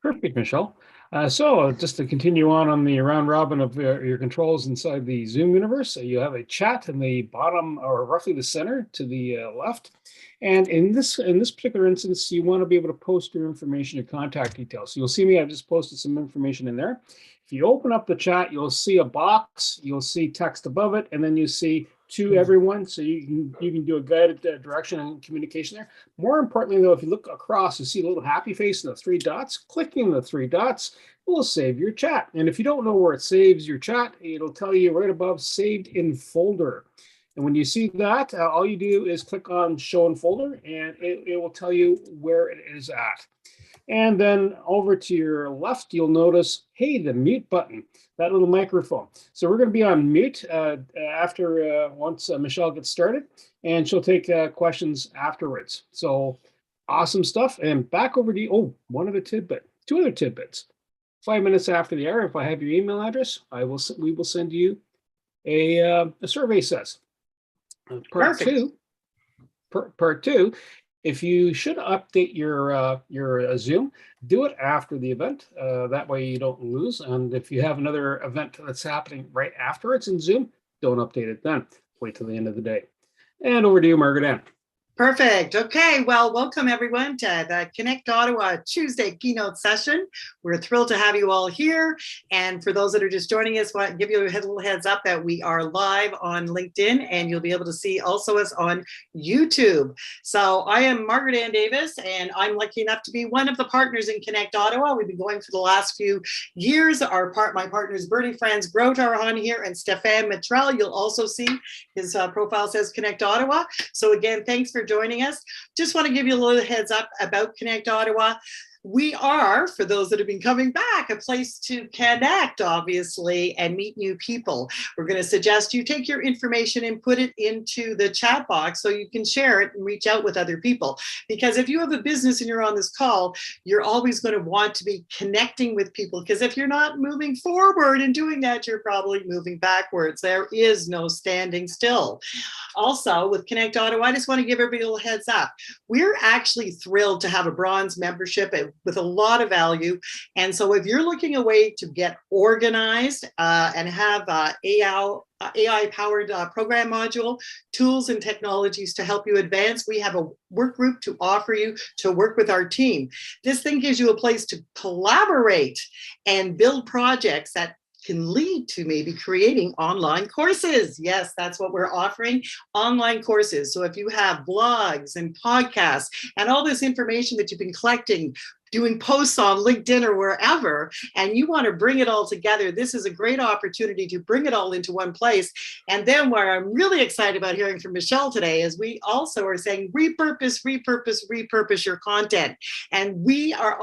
Perfect, Michelle. So just to continue on the round robin of your controls inside the Zoom universe, you have a chat in the bottom or roughly the center to the left. And in this particular instance, you want to be able to post your information, your contact details. So you'll see me, I've just posted some information in there. If you open up the chat, you'll see a box, you'll see text above it, and then you see to everyone. So you can do a guided direction and communication there. More importantly, though, if you look across, you see a little happy face and the three dots. Clicking the three dots will save your chat. And if you don't know where it saves your chat, it'll tell you right above saved in folder. And when you see that, all you do is click on show in folder and it will tell you where it is at. And then over to your left, you'll notice, hey, the mute button, that little microphone. So we're going to be on mute after once Michelle gets started, and she'll take questions afterwards. So awesome stuff. And back over to you. Oh, two other tidbits. 5 minutes after the hour, if I have your email address, we will send you a survey says. Part two. If you should update your Zoom, do it after the event. That way you don't lose. And if you have another event that's happening right afterwards in Zoom, don't update it then. Wait till the end of the day. And over to you, Margaret Ann. Perfect. Okay. Well, welcome everyone to the Connect Ottawa Tuesday keynote session. We're thrilled to have you all here. And for those that are just joining us, I want to give you a little heads up that we are live on LinkedIn and you'll be able to see also us on YouTube. So I am Margaret Ann Davis and I'm lucky enough to be one of the partners in Connect Ottawa. We've been going for the last few years. My partners, Bernie Franz Grote are on here and Stefan Mitrell. You'll also see his profile says Connect Ottawa. So again, thanks for joining us. Just want to give you a little heads up about Connect Ottawa. We are, for those that have been coming back, a place to connect, obviously, and meet new people. We're going to suggest you take your information and put it into the chat box so you can share it and reach out with other people. Because if you have a business and you're on this call, you're always going to want to be connecting with people. Because if you're not moving forward and doing that, you're probably moving backwards. There is no standing still. Also, with Connect Ottawa, I just want to give everybody a little heads up. We're actually thrilled to have a bronze membership with a lot of value. And so if you're looking a way to get organized and have AI-powered program module, tools and technologies to help you advance, we have a work group to offer you to work with our team. This thing gives you a place to collaborate and build projects that can lead to maybe creating online courses. Yes, that's what we're offering, online courses. So if you have blogs and podcasts and all this information that you've been collecting, doing posts on LinkedIn or wherever, and you want to bring it all together, this is a great opportunity to bring it all into one place. And then where I'm really excited about hearing from Michelle today is we also are saying repurpose your content. And we are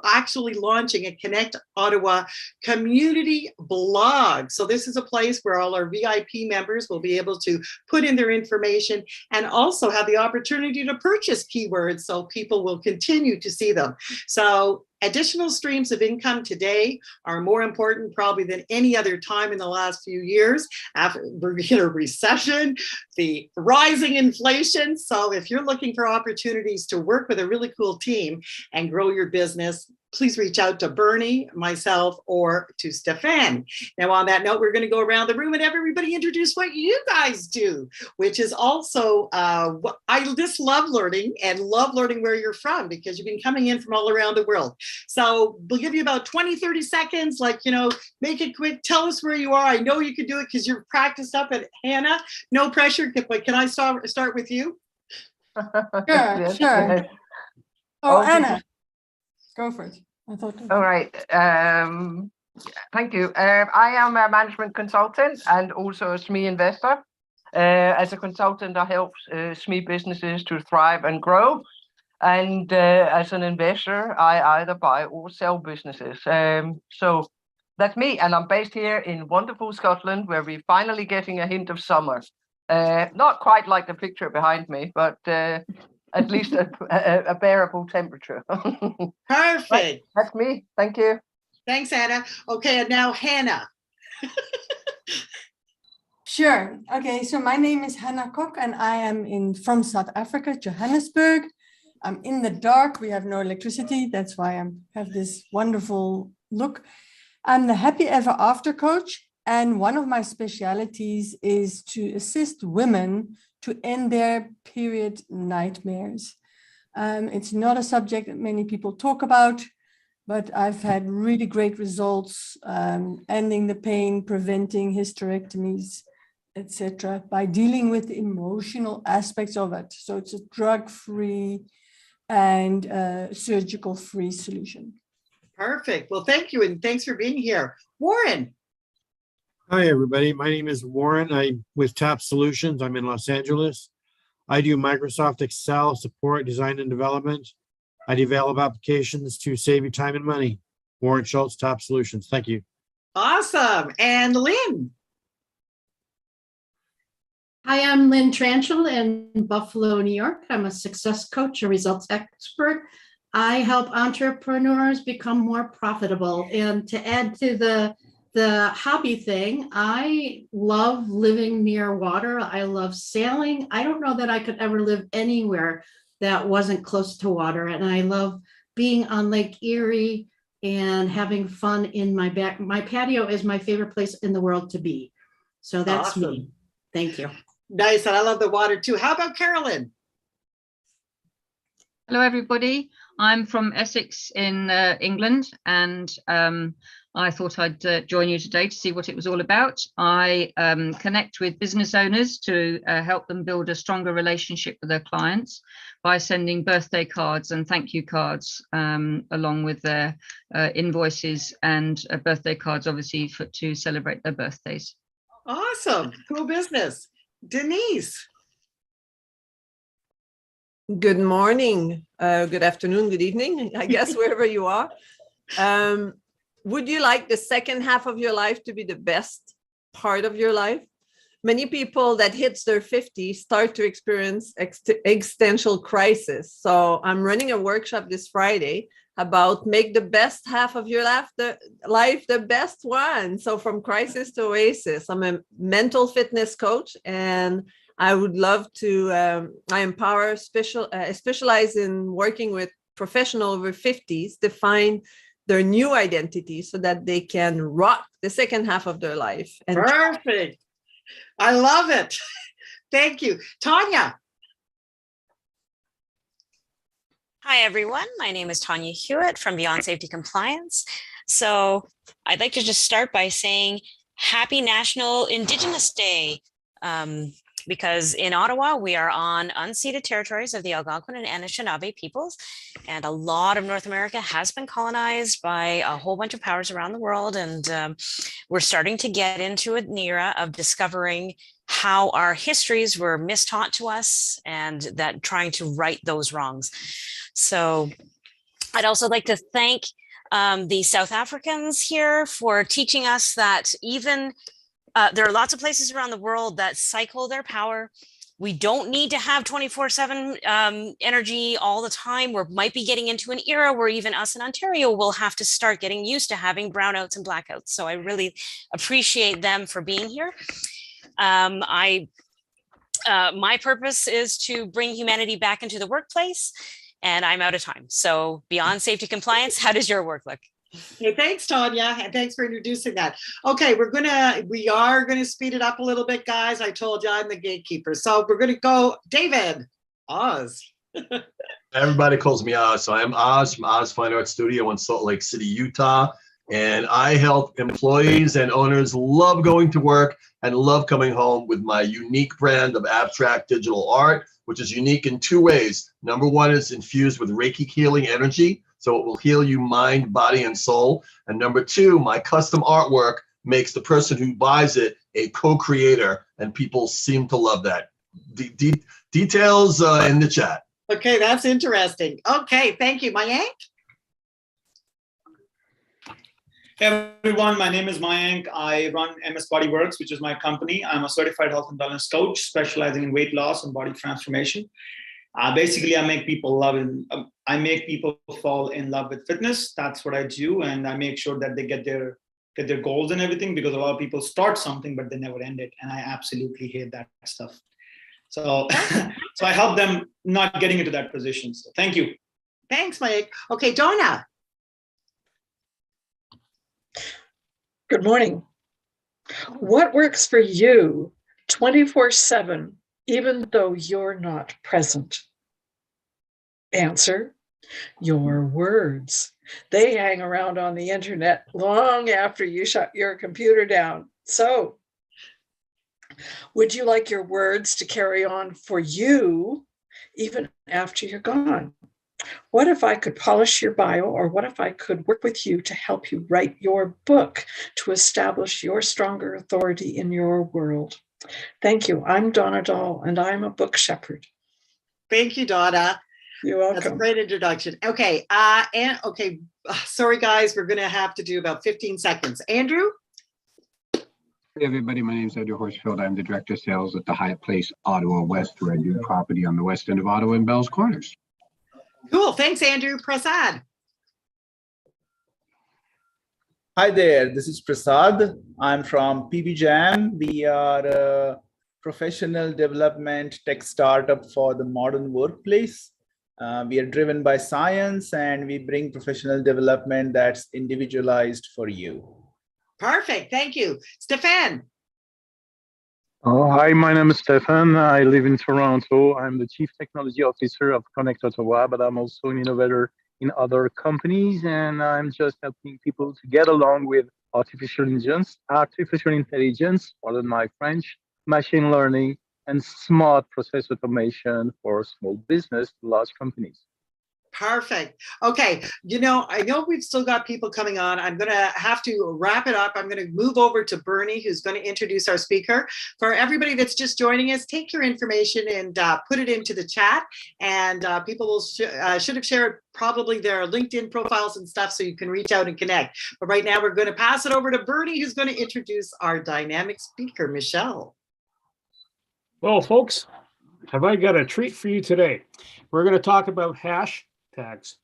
actually launching a Connect Ottawa community blog. So this is a place where all our VIP members will be able to put in their information and also have the opportunity to purchase keywords so people will continue to see them. So additional streams of income today are more important probably than any other time in the last few years. After we're in a recession, the rising inflation. So if you're looking for opportunities to work with a really cool team and grow your business, please reach out to Bernie, myself, or to Stefan. Now, on that note, we're going to go around the room and everybody introduce what you guys do, which is also, I just love learning and love learning where you're from because you've been coming in from all around the world. So we'll give you about 20, 30 seconds, make it quick. Tell us where you are. I know you can do it because you're practiced up at Hannah. No pressure. But can I start with you? Sure. Oh, Anna. Go for it. All right. Thank you. I am a management consultant and also a SME investor. As a consultant, I help SME businesses to thrive and grow. And as an investor, I either buy or sell businesses. So that's me. And I'm based here in wonderful Scotland, where we're finally getting a hint of summer. Not quite like the picture behind me, but at least a bearable temperature. Perfect. That's me. Thank you. Thanks, Anna. Okay, and now Hannah. Sure. Okay, so my name is Hannah Kok and I am from South Africa, Johannesburg. I'm in the dark. We have no electricity. That's why I have this wonderful look. I'm the Happy Ever After coach. And one of my specialities is to assist women to end their period nightmares. It's not a subject that many people talk about, but I've had really great results ending the pain, preventing hysterectomies, etc., by dealing with the emotional aspects of it. So it's a drug-free and surgical-free solution. Perfect. Well, thank you, and thanks for being here. Warren. Hi, everybody. My name is Warren. I'm with Top Solutions. I'm in Los Angeles. I do Microsoft Excel support, design, and development. I develop applications to save you time and money. Warren Schultz, Top Solutions. Thank you. Awesome. And Lynn. Hi, I'm Lynn Tranchel in Buffalo, New York. I'm a success coach, a results expert. I help entrepreneurs become more profitable. And to add to the hobby thing, I love living near water. I love sailing. I don't know that I could ever live anywhere that wasn't close to water. And I love being on Lake Erie and having fun in my back. My patio is my favorite place in the world to be. So that's Awesome. me. Thank you. Nice. And I love the water too. How about Carolyn? Hello, everybody. I'm from Essex in England, and I thought I'd join you today to see what it was all about. I connect with business owners to help them build a stronger relationship with their clients by sending birthday cards and thank you cards along with their invoices and birthday cards, obviously, to celebrate their birthdays. Awesome. Cool business. Denise. Good morning, good afternoon, good evening, I guess, wherever you are. Would you like the second half of your life to be the best part of your life? Many people that hits their 50s start to experience existential crisis. So I'm running a workshop this Friday about make the best half of your life the best one. So from crisis to oasis. I'm a mental fitness coach, and I would love to, I empower, specialize in working with professionals over 50s to find their new identity so that they can rock the second half of their life. And perfect. I love it. Thank you. Tanya. Hi, everyone. My name is Tanya Hewitt from Beyond Safety Compliance. So I'd like to just start by saying Happy National Indigenous Day. Because in Ottawa, we are on unceded territories of the Algonquin and Anishinaabe peoples, and a lot of North America has been colonized by a whole bunch of powers around the world, and we're starting to get into an era of discovering how our histories were mistaught to us and that trying to right those wrongs. So I'd also like to thank the South Africans here for teaching us that even there are lots of places around the world that cycle their power. We don't need to have 24/7 energy all the time. We might be getting into an era where even us in Ontario will have to start getting used to having brownouts and blackouts. So I really appreciate them for being here. My purpose is to bring humanity back into the workplace, and I'm out of time. So Beyond Safety Compliance, how does your work look? Hey, thanks, Tanya, and thanks for introducing that. Okay, we are gonna speed it up a little bit, guys. I told you I'm the gatekeeper, so we're gonna go. David, Oz. Everybody calls me Oz, so I'm Oz from Oz Fine Art Studio in Salt Lake City, Utah, and I help employees and owners love going to work and love coming home with my unique brand of abstract digital art, which is unique in two ways. Number one is infused with Reiki healing energy, so it will heal you mind, body, and soul. And number two, my custom artwork makes the person who buys it a co-creator, and people seem to love that. Details in the chat. Okay, that's interesting. Okay, thank you. Mayank? Hey everyone, my name is Mayank. I run MS Bodyworks, which is my company. I'm a certified health and wellness coach specializing in weight loss and body transformation. Basically, I make people fall in love with fitness. That's what I do, and I make sure that they get their goals and everything, because a lot of people start something but they never end it, and I absolutely hate that stuff. So, so I help them not getting into that position. So thank you. Thanks, Mike. Okay, Donna. Good morning. What works for you 24/7, even though you're not present? Answer, your words. They hang around on the internet long after you shut your computer down. So, would you like your words to carry on for you even after you're gone? What if I could polish your bio, or what if I could work with you to help you write your book to establish your stronger authority in your world? Thank you. I'm Donna Dahl, and I'm a book shepherd. Thank you, Donna. You're welcome. That's a great introduction. Okay, sorry guys, we're gonna have to do about 15 seconds. Andrew? Hey everybody, my name is Andrew Horsfield. I'm the Director of Sales at the Hyatt Place, Ottawa West, where I do property on the west end of Ottawa in Bell's Corners. Cool, thanks Andrew. Prasad. Hi there, this is Prasad. I'm from PB Jam. We are a professional development tech startup for the modern workplace. We are driven by science, and we bring professional development that's individualized for you. Perfect, thank you. Stefan. Oh, hi, my name is Stefan. I live in Toronto. I'm the Chief Technology Officer of Connect Ottawa, but I'm also an innovator in other companies, and I'm just helping people to get along with artificial intelligence, pardon my French, machine learning, and smart process automation for small business to large companies. Perfect. Okay, I know we've still got people coming on. I'm going to have to wrap it up. I'm going to move over to Bernie, who's going to introduce our speaker. For everybody that's just joining us, take your information and put it into the chat, and people will should have shared probably their LinkedIn profiles and stuff so you can reach out and connect. But right now we're going to pass it over to Bernie, who's going to introduce our dynamic speaker, Michelle. Well, folks, have I got a treat for you today? We're going to talk about hashtags.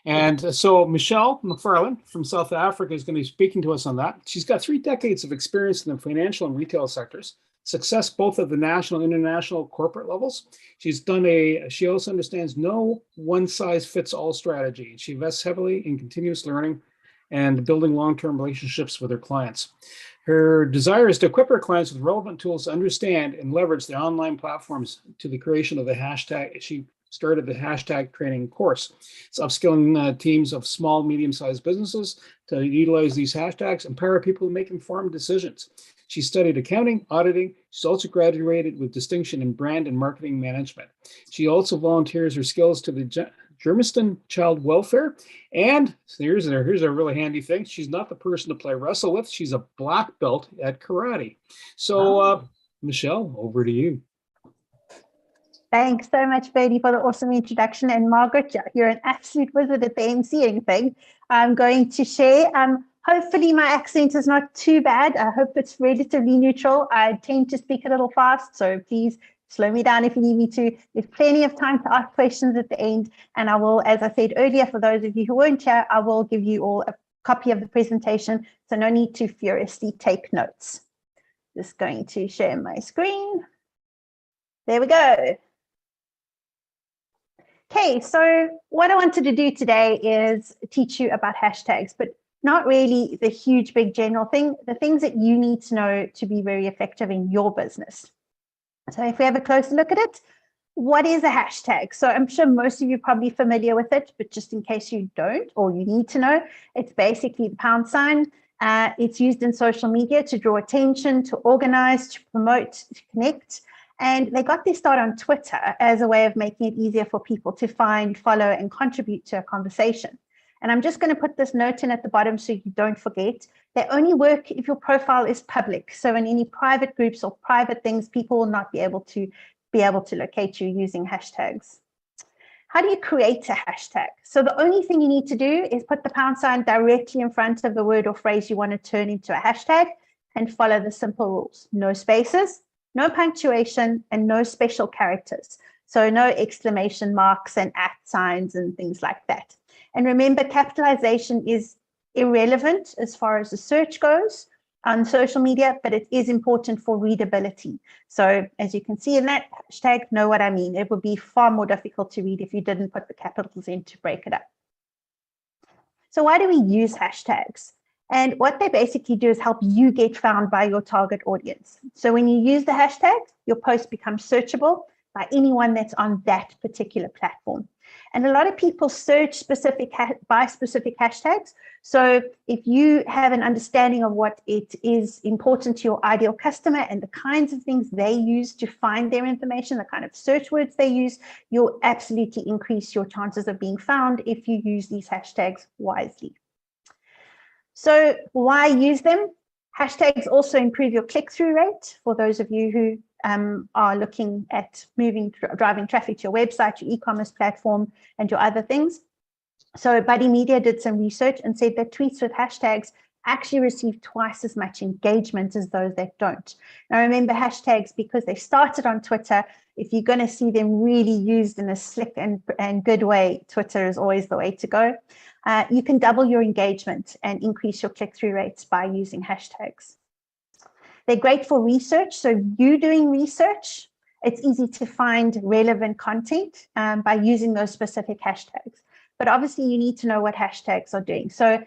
And so Michelle McFarlane from South Africa is going to be speaking to us on that. She's got 3 decades of experience in the financial and retail sectors, success both at the national and international corporate levels. She also understands no one-size-fits-all strategy. She invests heavily in continuous learning and building long-term relationships with her clients. Her desire is to equip her clients with relevant tools to understand and leverage the online platforms to the creation of the hashtag. She started the hashtag training course. It's upskilling teams of small, medium-sized businesses to utilize these hashtags, empower people to make informed decisions. She studied accounting, auditing. She's also graduated with distinction in brand and marketing management. She also volunteers her skills to the Germiston Child Welfare. And here's a really handy thing. She's not the person to play wrestle with. She's a black belt at karate. So, Michelle, over to you. Thanks so much, Bernie, for the awesome introduction. And Margaret, you're an absolute wizard at the emceeing thing. I'm going to share. Hopefully my accent is not too bad. I hope it's relatively neutral. I tend to speak a little fast, so please slow me down if you need me to. There's plenty of time to ask questions at the end. And I will, as I said earlier, for those of you who weren't here, I will give you all a copy of the presentation. So no need to furiously take notes. Just going to share my screen. There we go. Okay, so what I wanted to do today is teach you about hashtags, but not really the huge, big general thing, the things that you need to know to be very effective in your business. So if we have a closer look at it, what is a hashtag? So I'm sure most of you are probably familiar with it, but just in case you don't or you need to know, it's basically the pound sign. It's used in social media to draw attention, to organize, to promote, to connect. And they got their start on Twitter as a way of making it easier for people to find, follow, and contribute to a conversation. And I'm just going to put this note in at the bottom so you don't forget. They only work if your profile is public. So in any private groups or private things, people will not be able to locate you using hashtags. How do you create a hashtag? So the only thing you need to do is put the pound sign directly in front of the word or phrase you want to turn into a hashtag and follow the simple rules. No spaces, no punctuation, and no special characters. So no exclamation marks and @ signs and things like that. And remember, capitalization is irrelevant as far as the search goes. on social media, but it is important for readability. So as you can see in that hashtag, know what I mean. It would be far more difficult to read if you didn't put the capitals in to break it up. So why do we use hashtags? And what they basically do is help you get found by your target audience. So when you use the hashtag, your post becomes searchable by anyone that's on that particular platform. And a lot of people search by specific hashtags. So if you have an understanding of what it is important to your ideal customer and the kinds of things they use to find their information, the kind of search words they use, you'll absolutely increase your chances of being found if you use these hashtags wisely. So why use them? Hashtags also improve your click-through rate for those of you who are looking at driving traffic to your website, your e-commerce platform, and your other things. So Buddy Media did some research and said that tweets with hashtags actually receive twice as much engagement as those that don't. Now remember, hashtags, because they started on Twitter, if you're going to see them really used in a slick and good way, Twitter is always the way to go. You can double your engagement and increase your click-through rates by using hashtags. They're great for research. So you doing research, it's easy to find relevant content by using those specific hashtags. But obviously you need to know what hashtags are doing. So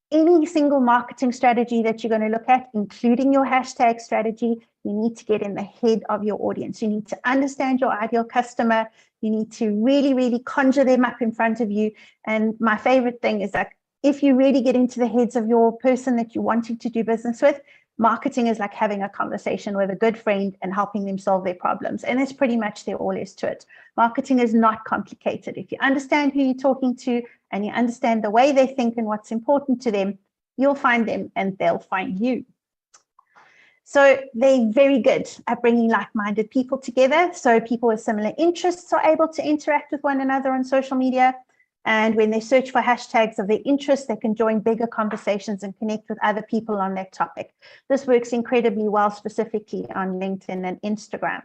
any single marketing strategy that you're going to look at, including your hashtag strategy, you need to get in the head of your audience. You need to understand your ideal customer. You need to really, really conjure them up in front of you. And my favorite thing is that if you really get into the heads of your person that you're wanting to do business with, marketing is like having a conversation with a good friend and helping them solve their problems. And that's pretty much there all is to it. Marketing is not complicated. If you understand who you're talking to and you understand the way they think and what's important to them, you'll find them and they'll find you. So they're very good at bringing like-minded people together. So people with similar interests are able to interact with one another on social media. And when they search for hashtags of their interest, they can join bigger conversations and connect with other people on that topic. This works incredibly well, specifically on LinkedIn and Instagram.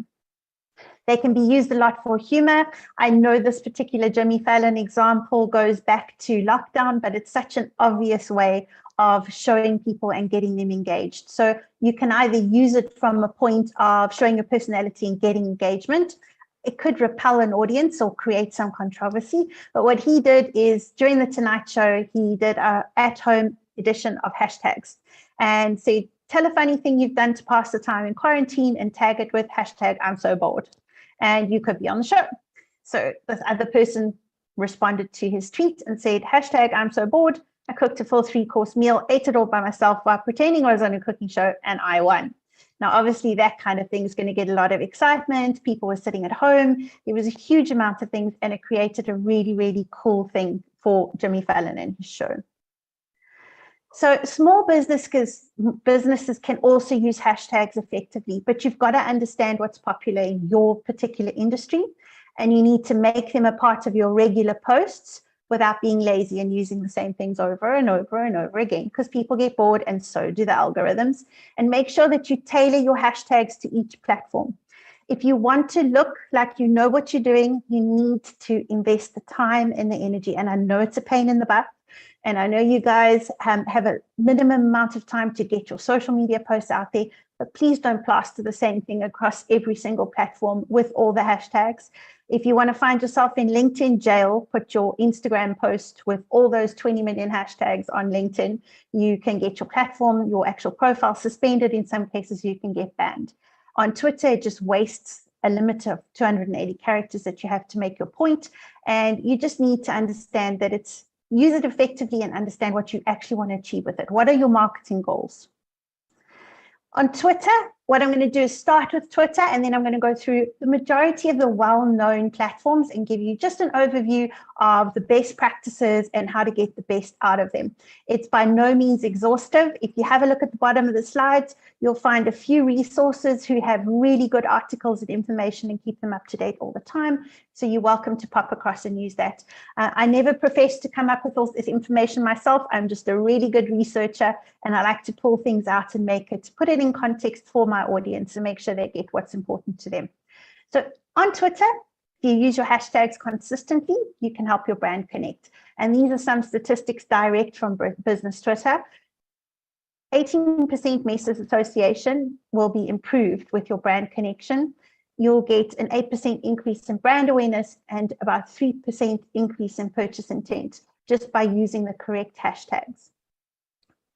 They can be used a lot for humor. I know this particular Jimmy Fallon example goes back to lockdown, but it's such an obvious way of showing people and getting them engaged. So you can either use it from a point of showing your personality and getting engagement. It could repel an audience or create some controversy. But what he did is during the Tonight Show, he did an at-home edition of hashtags and said, tell a funny thing you've done to pass the time in quarantine and tag it with hashtag I'm so bored. And you could be on the show. So this other person responded to his tweet and said, hashtag I'm so bored. I cooked a full 3-course meal, ate it all by myself while pretending I was on a cooking show, and I won. Now, obviously, that kind of thing is going to get a lot of excitement. People were sitting at home. There was a huge amount of things, and it created a really, really cool thing for Jimmy Fallon and his show. So small businesses can also use hashtags effectively, but you've got to understand what's popular in your particular industry, and you need to make them a part of your regular posts without being lazy and using the same things over and over and over again, because people get bored and so do the algorithms. And make sure that you tailor your hashtags to each platform. If you want to look like you know what you're doing, you need to invest the time and the energy. And I know it's a pain in the butt. And I know you guys have a minimum amount of time to get your social media posts out there, but please don't plaster the same thing across every single platform with all the hashtags. If you want to find yourself in LinkedIn jail, put your Instagram post with all those 20 million hashtags on LinkedIn. You can get your platform, your actual profile suspended. In some cases, you can get banned. On Twitter, it just wastes a limit of 280 characters that you have to make your point. And you just need to understand that use it effectively and understand what you actually want to achieve with it. What are your marketing goals? On Twitter, what I'm going to do is start with Twitter, and then I'm going to go through the majority of the well-known platforms and give you just an overview of the best practices and how to get the best out of them. It's by no means exhaustive. If you have a look at the bottom of the slides, you'll find a few resources who have really good articles and information and keep them up to date all the time. So you're welcome to pop across and use that. I never profess to come up with all this information myself. I'm just a really good researcher, and I like to pull things out and put it in context for my audience and make sure they get what's important to them. So on Twitter, if you use your hashtags consistently, you can help your brand connect. And these are some statistics direct from Business Twitter. 18% message association will be improved with your brand connection. You'll get an 8% increase in brand awareness and about 3% increase in purchase intent just by using the correct hashtags.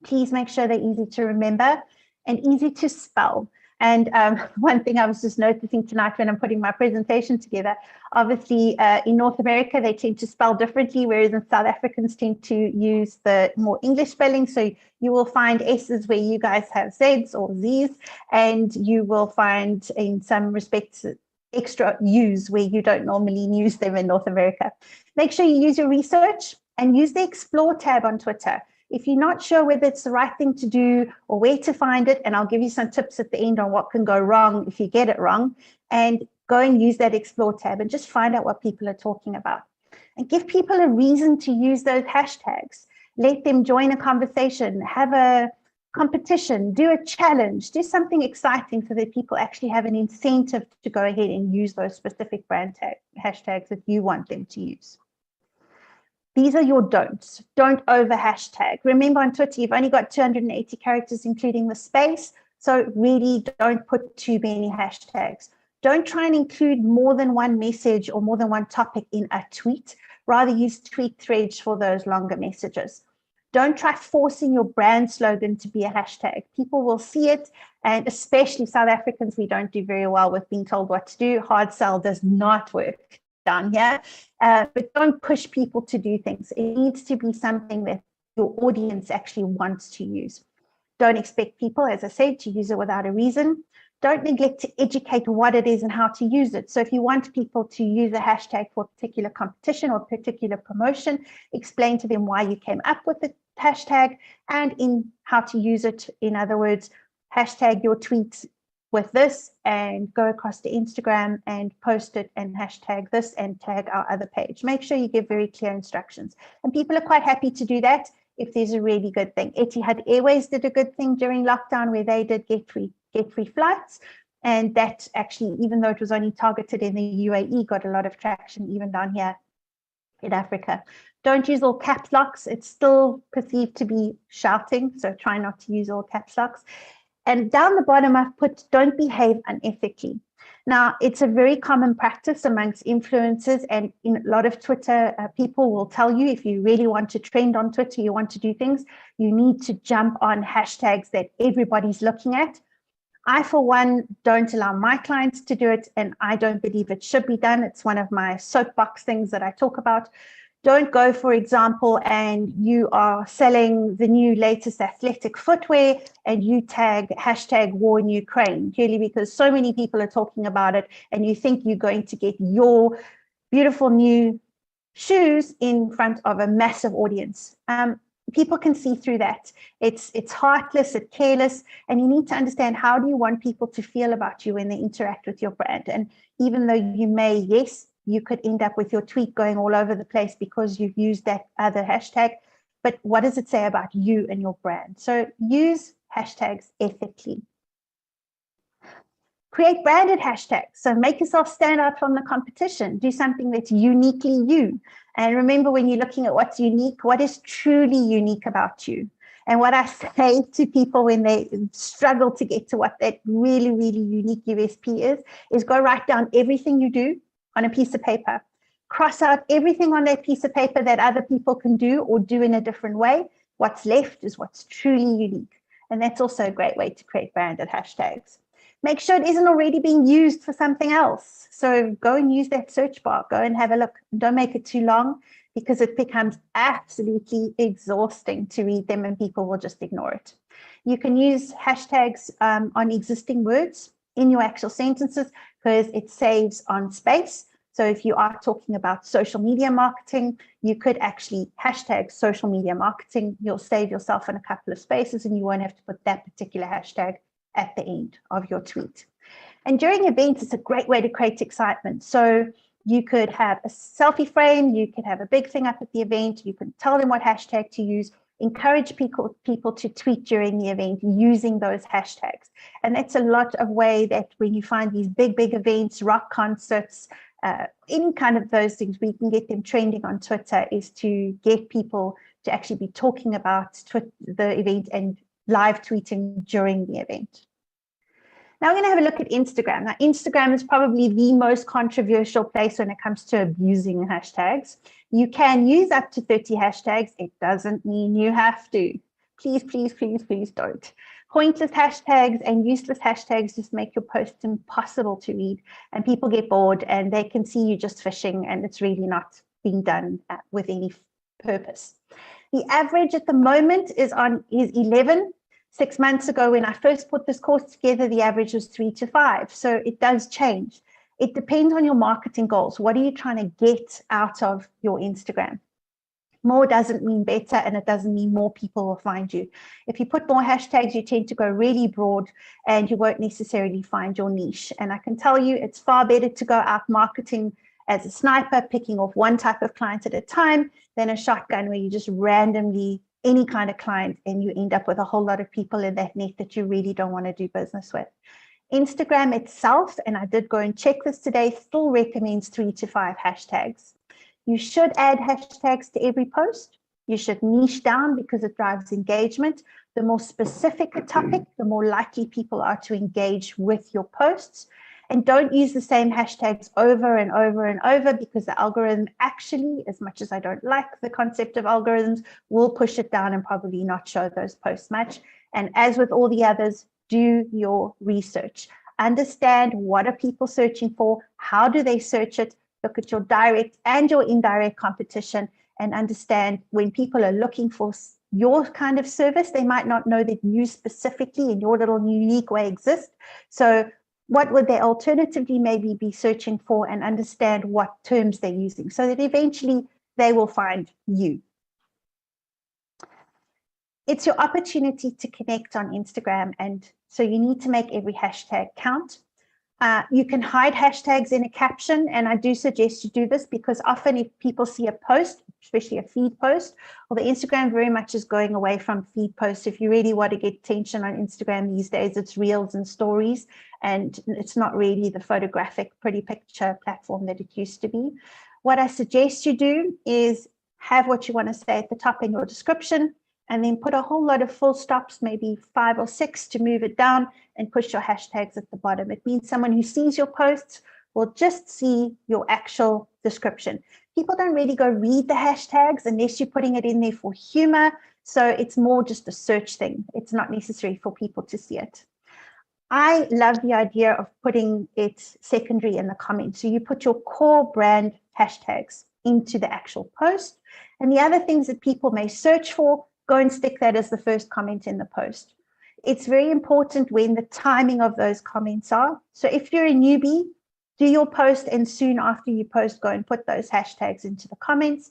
Please make sure they're easy to remember and easy to spell. And one thing I was just noticing tonight when I'm putting my presentation together, obviously in North America, they tend to spell differently, whereas in South Africans tend to use the more English spelling. So you will find S's where you guys have Z's or Z's, and you will find in some respects extra U's where you don't normally use them in North America. Make sure you use your research and use the Explore tab on Twitter. If you're not sure whether it's the right thing to do or where to find it, and I'll give you some tips at the end on what can go wrong if you get it wrong, and go and use that Explore tab and just find out what people are talking about. And give people a reason to use those hashtags. Let them join a conversation, have a competition, do a challenge, do something exciting so that people actually have an incentive to go ahead and use those specific brand hashtags that you want them to use. These are your don'ts. Don't over hashtag. Remember, on Twitter, you've only got 280 characters, including the space. So really don't put too many hashtags. Don't try and include more than one message or more than one topic in a tweet. Rather use tweet threads for those longer messages. Don't try forcing your brand slogan to be a hashtag. People will see it, and especially South Africans, we don't do very well with being told what to do. Hard sell does not work down here, but don't push people to do things. It needs to be something that your audience actually wants to use. Don't expect people, as I said, to use it without a reason. Don't neglect to educate what it is and how to use it. So if you want people to use a hashtag for a particular competition or particular promotion, explain to them why you came up with the hashtag and in how to use it. In other words, hashtag your tweets with this and go across to Instagram and post it and hashtag this and tag our other page. Make sure you give very clear instructions. And people are quite happy to do that if there's a really good thing. Etihad Airways did a good thing during lockdown where they did get free flights. And that actually, even though it was only targeted in the UAE, got a lot of traction even down here in Africa. Don't use all caps locks. It's still perceived to be shouting, so try not to use all caps locks. And down the bottom, I've put, don't behave unethically. Now, it's a very common practice amongst influencers, and in a lot of Twitter, people will tell you if you really want to trend on Twitter, you want to do things, you need to jump on hashtags that everybody's looking at. I, for one, don't allow my clients to do it, and I don't believe it should be done. It's one of my soapbox things that I talk about. Don't go, for example, and you are selling the new latest athletic footwear and you tag hashtag war in Ukraine, purely because so many people are talking about it and you think you're going to get your beautiful new shoes in front of a massive audience. People can see through that. It's heartless, it's careless, and you need to understand, how do you want people to feel about you when they interact with your brand? And even though you may, yes, you could end up with your tweet going all over the place because you've used that other hashtag, but what does it say about you and your brand? So use hashtags ethically. Create branded hashtags. So make yourself stand out from the competition. Do something that's uniquely you. And remember, when you're looking at what's unique, what is truly unique about you? And what I say to people when they struggle to get to what that really, really unique USP is go write down everything you do on a piece of paper. Cross out everything on that piece of paper that other people can do or do in a different way. What's left is what's truly unique. And that's also a great way to create branded hashtags. Make sure it isn't already being used for something else. So go and use that search bar. Go and have a look. Don't make it too long because it becomes absolutely exhausting to read them and people will just ignore it. You can use hashtags on existing words in your actual sentences because it saves on space. So if you are talking about social media marketing, you could actually hashtag social media marketing. You'll save yourself in a couple of spaces and you won't have to put that particular hashtag at the end of your tweet. And during events, it's a great way to create excitement. So you could have a selfie frame, you could have a big thing up at the event, you can tell them what hashtag to use, encourage people to tweet during the event using those hashtags. And that's a lot of way that when you find these big events, rock concerts, any kind of those things, we can get them trending on Twitter, is to get people to actually be talking about the event and live tweeting during the event. Now we're going to have a look at Instagram. Now, Instagram is probably the most controversial place when it comes to abusing hashtags. You can use up to 30 hashtags. It doesn't mean you have to. Please, please, please, please don't. Pointless hashtags and useless hashtags just make your posts impossible to read, and people get bored and they can see you just fishing, and it's really not being done with any purpose. The average at the moment is 11. 6 months ago, when I first put this course together, the average was 3 to 5. So it does change. It depends on your marketing goals. What are you trying to get out of your Instagram? More doesn't mean better, and it doesn't mean more people will find you. If you put more hashtags, you tend to go really broad and you won't necessarily find your niche. And I can tell you, it's far better to go out marketing as a sniper, picking off one type of client at a time, than a shotgun where you just randomly any kind of client and you end up with a whole lot of people in that net that you really don't want to do business with. Instagram itself, and I did go and check this today, still recommends 3 to 5 hashtags. You should add hashtags to every post. You should niche down because it drives engagement. The more specific a topic, the more likely people are to engage with your posts. And don't use the same hashtags over and over and over, because the algorithm actually, as much as I don't like the concept of algorithms, will push it down and probably not show those posts much. And as with all the others, do your research. Understand what are people searching for, how do they search it, look at your direct and your indirect competition, and understand when people are looking for your kind of service, they might not know that you specifically in your little unique way exist. So what would they alternatively maybe be searching for, and understand what terms they're using so that eventually they will find you. It's your opportunity to connect on Instagram, and so you need to make every hashtag count. You can hide hashtags in a caption, and I do suggest you do this because often if people see a post, especially a feed post, well, the Instagram very much is going away from feed posts. If you really want to get attention on Instagram these days, it's reels and stories, and it's not really the photographic pretty picture platform that it used to be. What I suggest you do is have what you want to say at the top in your description, and then put a whole lot of full stops, maybe 5 or 6 to move it down, and push your hashtags at the bottom. It means someone who sees your posts will just see your actual description. People don't really go read the hashtags unless you're putting it in there for humor. So it's more just a search thing. It's not necessary for people to see it. I love the idea of putting it secondary in the comments. So you put your core brand hashtags into the actual post. And the other things that people may search for, go and stick that as the first comment in the post. It's very important when the timing of those comments are. So if you're a newbie, do your post, and soon after you post, go and put those hashtags into the comments.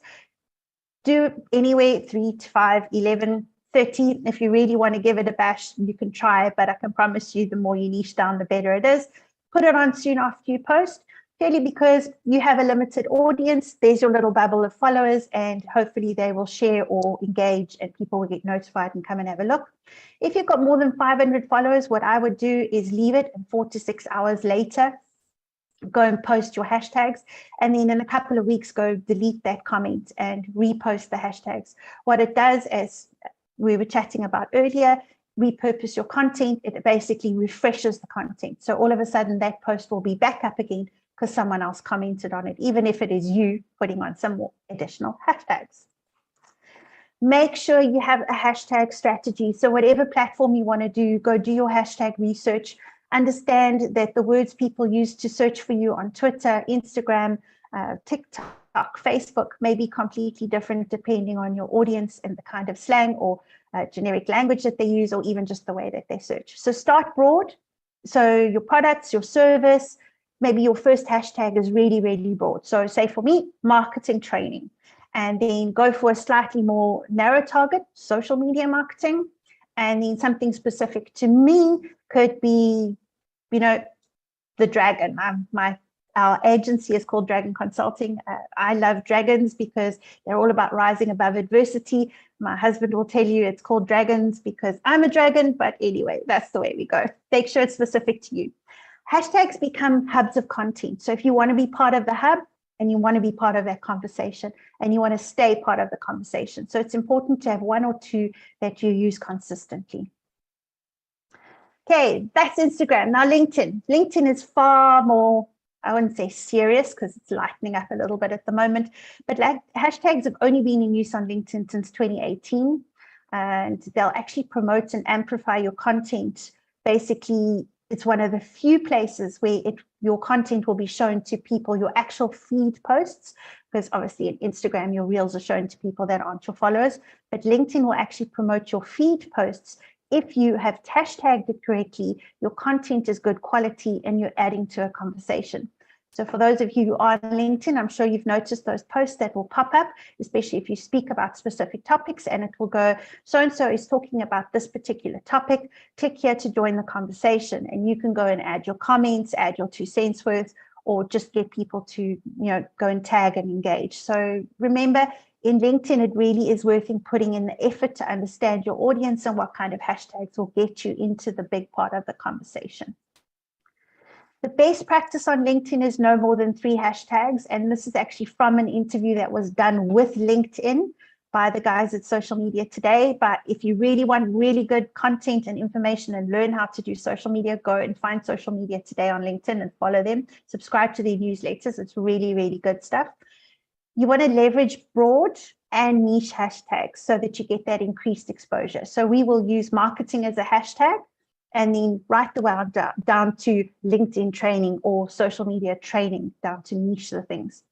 Do anywhere 3 to 5, 11, 30. If you really want to give it a bash, you can try it, but I can promise you the more you niche down, the better it is. Put it on soon after you post, purely because you have a limited audience. There's your little bubble of followers, and hopefully they will share or engage, and people will get notified and come and have a look. If you've got more than 500 followers, what I would do is leave it, and 4 to 6 hours later, go and post your hashtags, and then in a couple of weeks, go delete that comment and repost the hashtags. What it does, as we were chatting about earlier, repurpose your content. It basically refreshes the content. So all of a sudden that post will be back up again because someone else commented on it, even if it is you putting on some more additional hashtags. Make sure you have a hashtag strategy. So whatever platform you want to do, go do your hashtag research. Understand that the words people use to search for you on Twitter, Instagram, TikTok, Facebook may be completely different depending on your audience and the kind of slang or generic language that they use, or even just the way that they search. So start broad. So your products, your service, maybe your first hashtag is really, really broad. So say for me, marketing training, and then go for a slightly more narrow target, social media marketing, and then something specific to me could be, you know, the dragon. Our agency is called Dragon Consulting. I love dragons because they're all about rising above adversity. My husband will tell you it's called dragons because I'm a dragon, but anyway, that's the way we go. Make sure it's specific to you. Hashtags become hubs of content. So if you want to be part of the hub and you want to be part of that conversation and you want to stay part of the conversation. So it's important to have 1 or 2 that you use consistently. Okay, that's Instagram. Now LinkedIn. LinkedIn is far more, I wouldn't say serious because it's lightening up a little bit at the moment, but hashtags have only been in use on LinkedIn since 2018, and they'll actually promote and amplify your content. Basically, it's one of the few places where your content will be shown to people, your actual feed posts, because obviously in Instagram, your reels are shown to people that aren't your followers, but LinkedIn will actually promote your feed posts. If you have hashtagged it correctly, your content is good quality and you're adding to a conversation. So for those of you who are on LinkedIn, I'm sure you've noticed those posts that will pop up, especially if you speak about specific topics, and it will go, so-and-so is talking about this particular topic. Click here to join the conversation, and you can go and add your comments, add your 2 cents worth, or just get people to, go and tag and engage. So remember, in LinkedIn, it really is worth putting in the effort to understand your audience and what kind of hashtags will get you into the big part of the conversation. The best practice on LinkedIn is no more than 3 hashtags. And this is actually from an interview that was done with LinkedIn by the guys at Social Media Today. But if you really want really good content and information and learn how to do social media, go and find Social Media Today on LinkedIn and follow them. Subscribe to their newsletters. It's really, really good stuff. You want to leverage broad and niche hashtags so that you get that increased exposure. So we will use marketing as a hashtag, and then write the way down to LinkedIn training or social media training, down to niche the things.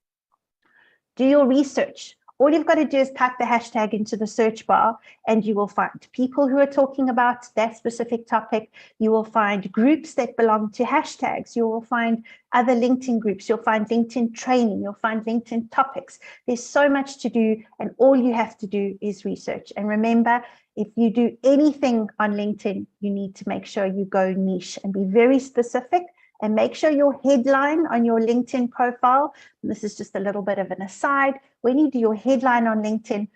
Do your research. All you've got to do is type the hashtag into the search bar, and you will find people who are talking about that specific topic. You will find groups that belong to hashtags. You will find other LinkedIn groups. You'll find LinkedIn training. You'll find LinkedIn topics. There's so much to do, and all you have to do is research. And remember, if you do anything on LinkedIn, you need to make sure you go niche and be very specific, and make sure your headline on your LinkedIn profile, and this is just a little bit of an aside, when you do your headline on LinkedIn,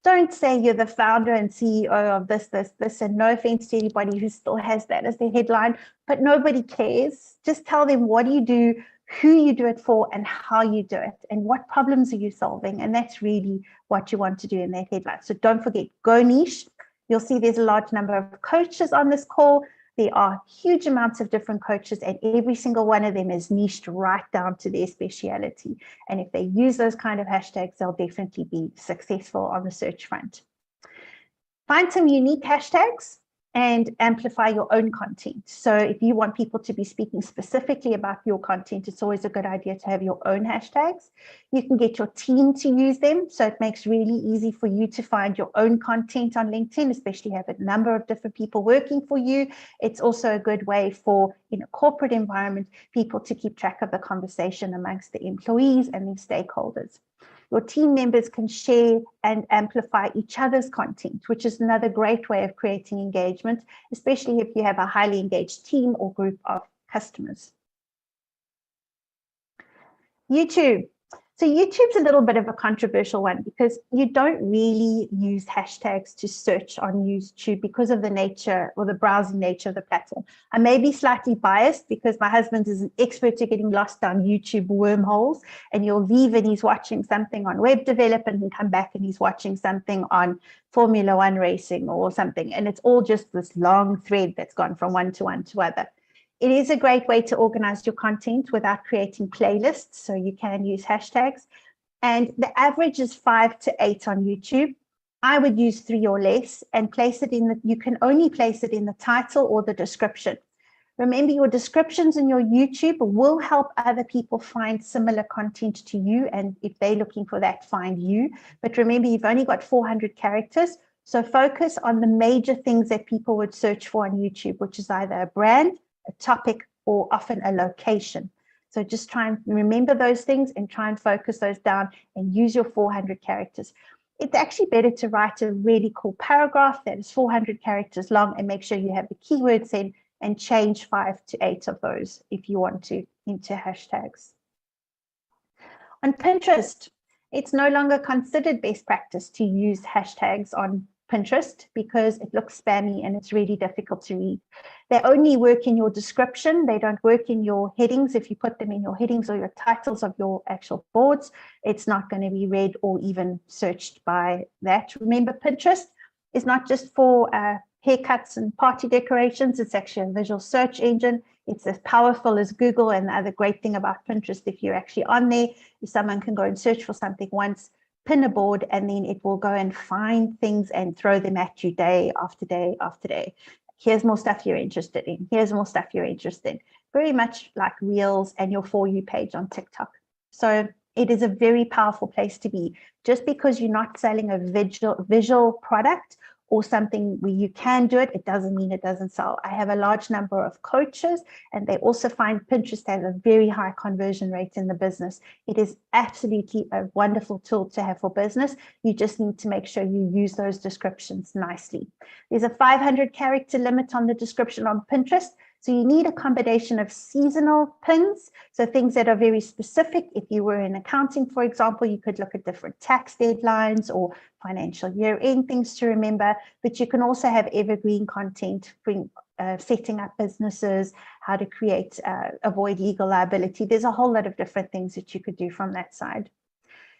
don't say you're the founder and CEO of this, and no offense to anybody who still has that as their headline, but nobody cares. Just tell them what you do, who you do it for, and how you do it, and what problems are you solving. And that's really what you want to do in that headline. So don't forget, go niche. You'll see there's a large number of coaches on this call. There are huge amounts of different coaches, and every single one of them is niched right down to their speciality. And if they use those kind of hashtags, they'll definitely be successful on the search front. Find some unique hashtags and amplify your own content. So if you want people to be speaking specifically about your content, it's always a good idea to have your own hashtags. You can get your team to use them, so it makes really easy for you to find your own content on LinkedIn, especially have a number of different people working for you. It's also a good way for, in a corporate environment, people to keep track of the conversation amongst the employees and their stakeholders. Your team members can share and amplify each other's content, which is another great way of creating engagement, especially if you have a highly engaged team or group of customers. YouTube. So YouTube's a little bit of a controversial one because you don't really use hashtags to search on YouTube because of the nature or the browsing nature of the platform. I may be slightly biased because my husband is an expert at getting lost down YouTube wormholes, and you'll leave and he's watching something on web development and come back and he's watching something on Formula One racing or something. And it's all just this long thread that's gone from one to other. It is a great way to organize your content without creating playlists, so you can use hashtags. And the average is 5 to 8 on YouTube. I would use 3 or less and place it in you can only place it in the title or the description. Remember, your descriptions in your YouTube will help other people find similar content to you, and if they're looking for that, find you. But remember, you've only got 400 characters, so focus on the major things that people would search for on YouTube, which is either a brand, a topic, or often a location. So just try and remember those things and try and focus those down and use your 400 characters. It's actually better to write a really cool paragraph that is 400 characters long and make sure you have the keywords in and change 5 to 8 of those if you want to into hashtags. On Pinterest, it's no longer considered best practice to use hashtags on Pinterest because it looks spammy and it's really difficult to read. They only work in your description. They don't work in your headings. If you put them in your headings or your titles of your actual boards, it's not going to be read or even searched by that. Remember, Pinterest is not just for haircuts and party decorations. It's actually a visual search engine. It's as powerful as Google. And the other great thing about Pinterest, if you're actually on there, is someone can go and search for something once, pin a board, and then it will go and find things and throw them at you day after day after day. Here's more stuff you're interested in. Here's more stuff you're interested in. Very much like Reels and your For You page on TikTok. So it is a very powerful place to be. Just because you're not selling a visual product or something where you can do it, it doesn't mean it doesn't sell. I have a large number of coaches, and they also find Pinterest has a very high conversion rate in the business. It is absolutely a wonderful tool to have for business. You just need to make sure you use those descriptions nicely. There's a 500 character limit on the description on Pinterest. So you need a combination of seasonal pins, so things that are very specific. If you were in accounting, for example, you could look at different tax deadlines or financial year-end things to remember, but you can also have evergreen content, setting up businesses, how to create, avoid legal liability. There's a whole lot of different things that you could do from that side.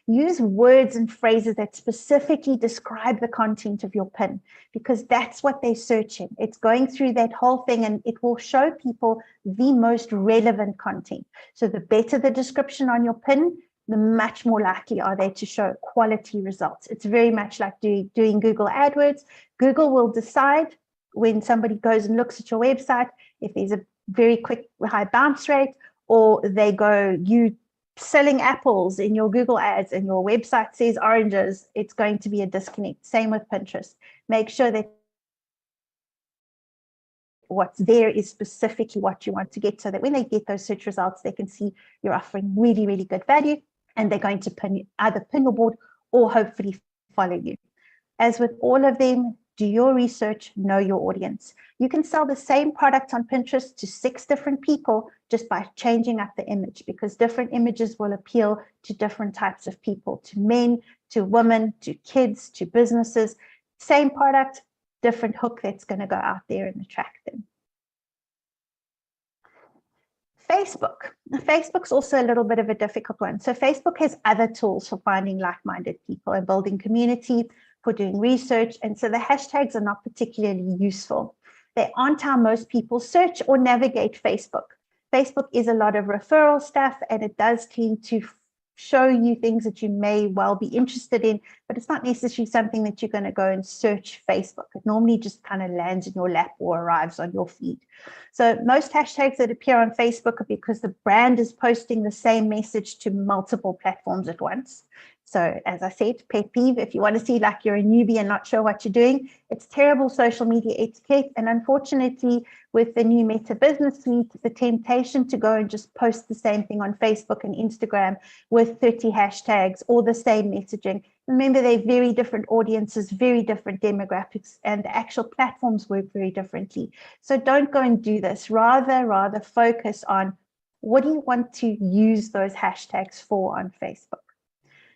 Use words and phrases that specifically describe the content of your pin, because that's what they're searching. It's going through that whole thing, and it will show people the most relevant content. So the better the description on your pin, the much more likely are they to show quality results. It's very much like doing Google AdWords. Google will decide when somebody goes and looks at your website if there's a very quick high bounce rate, or they go, you selling apples in your Google ads and your website says oranges, it's going to be a disconnect. Same with Pinterest. Make sure that what's there is specifically what you want to get, so that when they get those search results, they can see you're offering really, really good value, and they're going to either pin your board or hopefully follow you. As with all of them, do your research, know your audience. You can sell the same product on Pinterest to 6 different people just by changing up the image, because different images will appeal to different types of people, to men, to women, to kids, to businesses. Same product, different hook that's going to go out there and attract them. Facebook's also a little bit of a difficult one. So Facebook has other tools for finding like-minded people and building community, for doing research. And so the hashtags are not particularly useful. They aren't how most people search or navigate Facebook. Facebook is a lot of referral stuff, and it does tend to show you things that you may well be interested in, but it's not necessarily something that you're going to go and search Facebook. It normally just kind of lands in your lap or arrives on your feed. So most hashtags that appear on Facebook are because the brand is posting the same message to multiple platforms at once. So as I said, pet peeve, if you want to see like you're a newbie and not sure what you're doing, it's terrible social media etiquette. And unfortunately, with the new Meta Business Suite, the temptation to go and just post the same thing on Facebook and Instagram with 30 hashtags or the same messaging. Remember, they're very different audiences, very different demographics, and the actual platforms work very differently. So don't go and do this. Rather focus on what do you want to use those hashtags for on Facebook.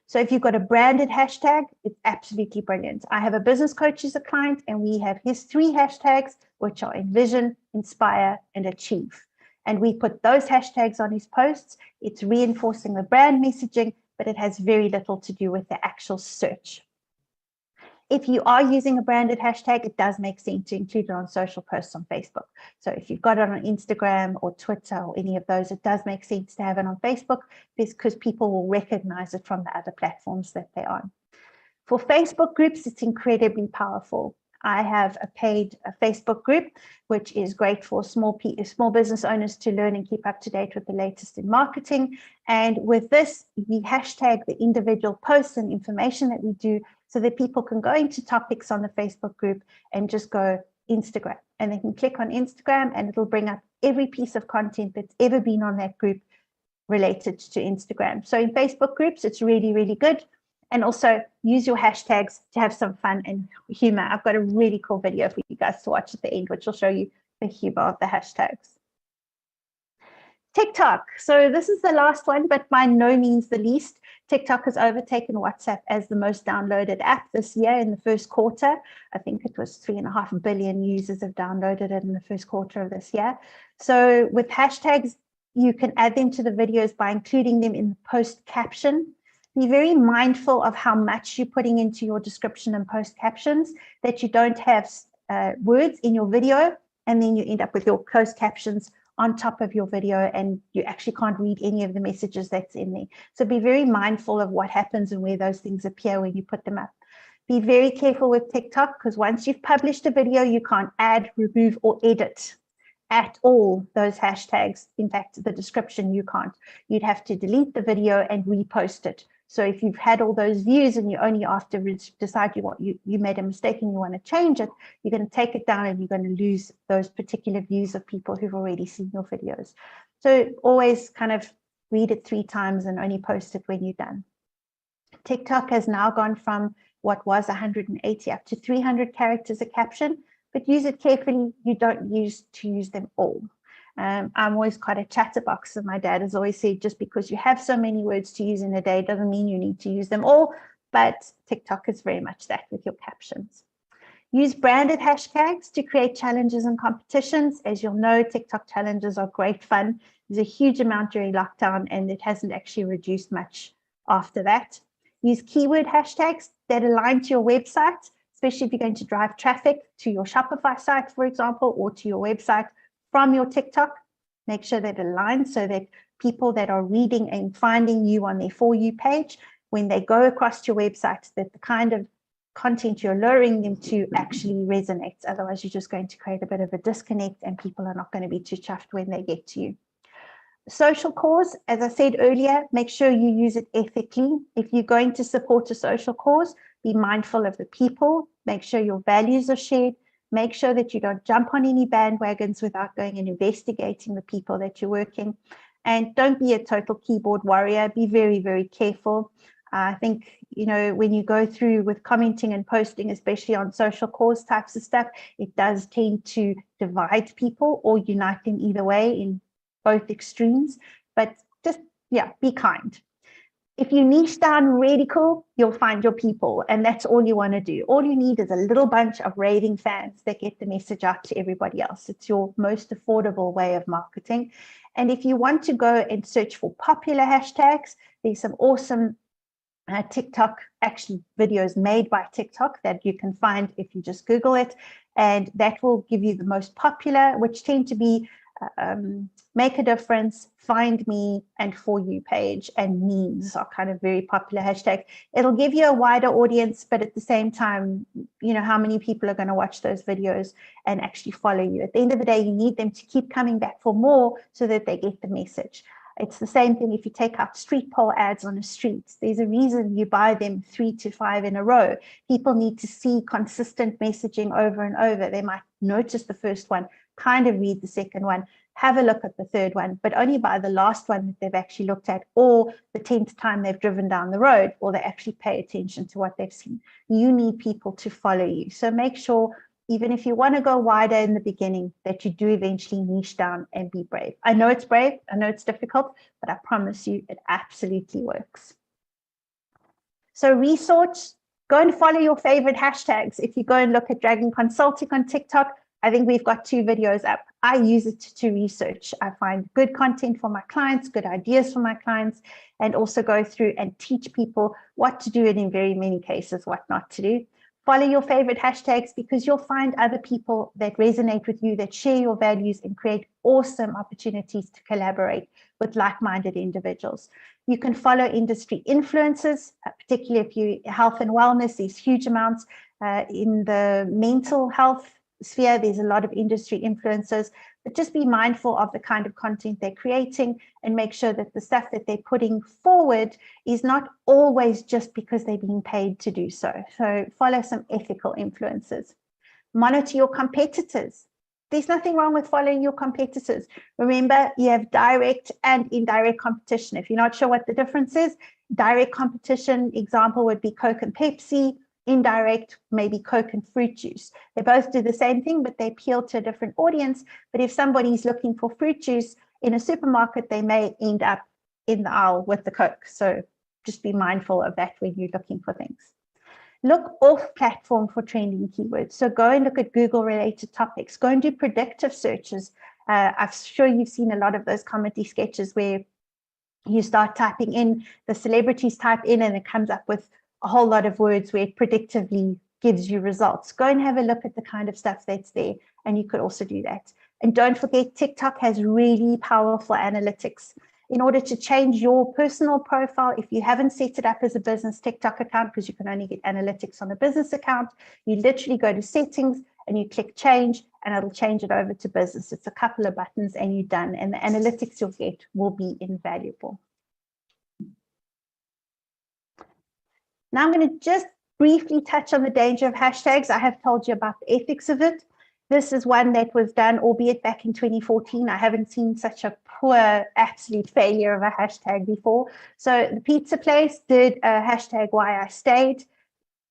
So if you've got a branded hashtag, it's absolutely brilliant. I have a business coach as a client, and we have his 3 hashtags, which are envision, inspire, and achieve. And we put those hashtags on his posts. It's reinforcing the brand messaging, but it has very little to do with the actual search. If you are using a branded hashtag, it does make sense to include it on social posts on Facebook. So if you've got it on Instagram or Twitter or any of those, it does make sense to have it on Facebook, because people will recognize it from the other platforms that they're on. For Facebook groups, it's incredibly powerful. I have a paid Facebook group, which is great for small business owners to learn and keep up to date with the latest in marketing. And with this, we hashtag the individual posts and information that we do, so that people can go into topics on the Facebook group and just go Instagram. And they can click on Instagram, and it'll bring up every piece of content that's ever been on that group related to Instagram. So in Facebook groups, it's really, really good. And also use your hashtags to have some fun and humor. I've got a really cool video for you guys to watch at the end, which will show you the humor of the hashtags. TikTok. So this is the last one, but by no means the least. TikTok has overtaken WhatsApp as the most downloaded app this year in the first quarter. I think it was 3.5 billion users have downloaded it in the first quarter of this year. So with hashtags, you can add them to the videos by including them in the post caption. Be very mindful of how much you're putting into your description and post captions, that you don't have words in your video, and then you end up with your closed captions on top of your video, and you actually can't read any of the messages that's in there. So be very mindful of what happens and where those things appear when you put them up. Be very careful with TikTok, because once you've published a video, you can't add, remove, or edit at all those hashtags. In fact, the description you can't. You'd have to delete the video and repost it. So if you've had all those views and you only afterwards decide you made a mistake and you want to change it, you're going to take it down and you're going to lose those particular views of people who've already seen your videos. So always kind of read it 3 times and only post it when you're done. TikTok has now gone from what was 180 up to 300 characters a caption, but use it carefully. You don't use them all. I'm always quite a chatterbox, and my dad has always said, just because you have so many words to use in a day doesn't mean you need to use them all, but TikTok is very much that with your captions. Use branded hashtags to create challenges and competitions. As you'll know, TikTok challenges are great fun. There's a huge amount during lockdown, and it hasn't actually reduced much after that. Use keyword hashtags that align to your website, especially if you're going to drive traffic to your Shopify site, for example, or to your website from your TikTok. Make sure that it aligns so that people that are reading and finding you on their For You page, when they go across to your website, that the kind of content you're luring them to actually resonates. Otherwise, you're just going to create a bit of a disconnect and people are not going to be too chuffed when they get to you. Social cause, as I said earlier, make sure you use it ethically. If you're going to support a social cause, be mindful of the people, make sure your values are shared, make sure that you don't jump on any bandwagons without going and investigating the people that you're working. And don't be a total keyboard warrior. Be very, very careful. I think, you know, when you go through with commenting and posting, especially on social cause types of stuff, it does tend to divide people or unite them either way in both extremes. But just, yeah, be kind. If you niche down really cool, you'll find your people, and that's all you want to do. All you need is a little bunch of raving fans that get the message out to everybody else. It's your most affordable way of marketing. And if you want to go and search for popular hashtags, there's some awesome TikTok actually videos made by TikTok that you can find if you just Google it, and that will give you the most popular, which tend to be Make a Difference, Find Me, and For You page, and memes are kind of very popular hashtags. It'll give you a wider audience, but at the same time, you know, how many people are going to watch those videos and actually follow you? At the end of the day, you need them to keep coming back for more so that they get the message. It's the same thing if you take out street pole ads on a street. There's a reason you buy them 3 to 5 in a row. People need to see consistent messaging over and over. They might notice the first one, kind of read the second one, have a look at the third one, but only by the last one that they've actually looked at, or the 10th time they've driven down the road, or they actually pay attention to what they've seen. You need people to follow you. So make sure, even if you want to go wider in the beginning, that you do eventually niche down and be brave. I know it's brave, I know it's difficult, but I promise you it absolutely works. So research, go and follow your favorite hashtags. If you go and look at Dragon Consulting on TikTok, I think we've got 2 videos up. I use it to research. I find good content for my clients, good ideas for my clients, and also go through and teach people what to do, and in very many cases, what not to do. Follow your favorite hashtags, because you'll find other people that resonate with you, that share your values, and create awesome opportunities to collaborate with like-minded individuals. You can follow industry influencers, particularly if you health and wellness, there's huge amounts in the mental health sphere. There's a lot of industry influencers, but just be mindful of the kind of content they're creating and make sure that the stuff that they're putting forward is not always just because they're being paid to do so. So follow some ethical influencers. Monitor your competitors. There's nothing wrong with following your competitors. Remember, you have direct and indirect competition. If you're not sure what the difference is, direct competition example would be Coke and Pepsi. Indirect, maybe Coke and fruit juice. They both do the same thing, but they appeal to a different audience. But if somebody's looking for fruit juice in a supermarket, they may end up in the aisle with the Coke. So just be mindful of that when you're looking for things. Look off platform for trending keywords. So go and look at Google related topics. Go and do predictive searches. I'm sure you've seen a lot of those comedy sketches where you start typing in, the celebrities type in, and it comes up with a whole lot of words where it predictively gives you results. Go and have a look at the kind of stuff that's there, and you could also do that. And don't forget, TikTok has really powerful analytics. In order to change your personal profile, if you haven't set it up as a business TikTok account, because you can only get analytics on a business account, you literally go to settings and you click change, and it'll change it over to business. It's a couple of buttons and you're done. And the analytics you'll get will be invaluable. Now I'm going to just briefly touch on the danger of hashtags. I have told you about the ethics of it. This is one that was done, albeit back in 2014. I haven't seen such a poor, absolute failure of a hashtag before. So the pizza place did a hashtag why I stayed.